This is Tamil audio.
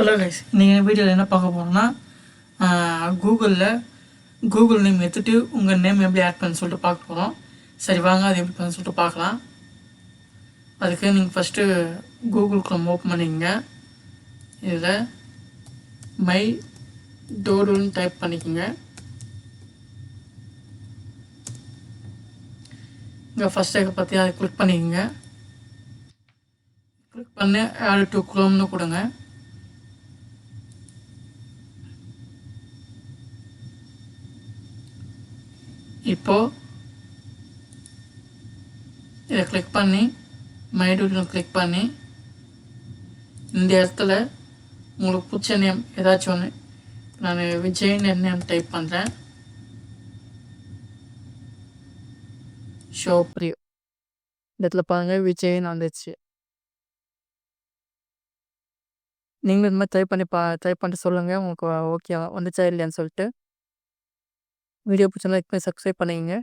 ஹலோ கைஸ், நீங்கள் வீடியோவில் என்ன பார்க்க போகிறோம்னா கூகுள் நேம் எடுத்துகிட்டு உங்கள் நேம் எப்படி ஆட் பண்ண சொல்லிட்டு பார்க்க போகிறோம். சரி வாங்க, அது எப்படி பண்ண சொல்லிட்டு பார்க்கலாம். அதுக்கு நீங்கள் ஃபஸ்ட்டு கூகுள் க்ரோம் ஓப்பன் பண்ணிக்கங்க. இதில் மை டோடுன்னு டைப் பண்ணிக்கோங்க. இங்கே ஃபஸ்ட் ஐக்க பற்றி அதை கிளிக் பண்ணிக்கோங்க. கிளிக் பண்ணி ஆட் டு க்ரோம்னு கொடுங்க. இப்போது இதை கிளிக் பண்ணி மைடூட்டில் கிளிக் பண்ணி இந்த இடத்துல உங்களுக்கு பிடிச்ச நேம் ஏதாச்சும் ஒன்று, நான் விஜய்னு நேம் டைப் பண்ணுறேன். ஷோ பிரியோ இந்த இடத்துல பாருங்கள், விஜய்னு வந்துச்சு. நீங்களும் இந்த மாதிரி ட்ரை பண்ணிட்டு சொல்லுங்கள் உங்களுக்கு ஓகே வந்துச்சா இல்லையான்னு சொல்லிட்டு. வீடியோ பிடிச்சா லைக் பண்ணி சப்ஸ்கிரைப் பண்ணிக்கங்க.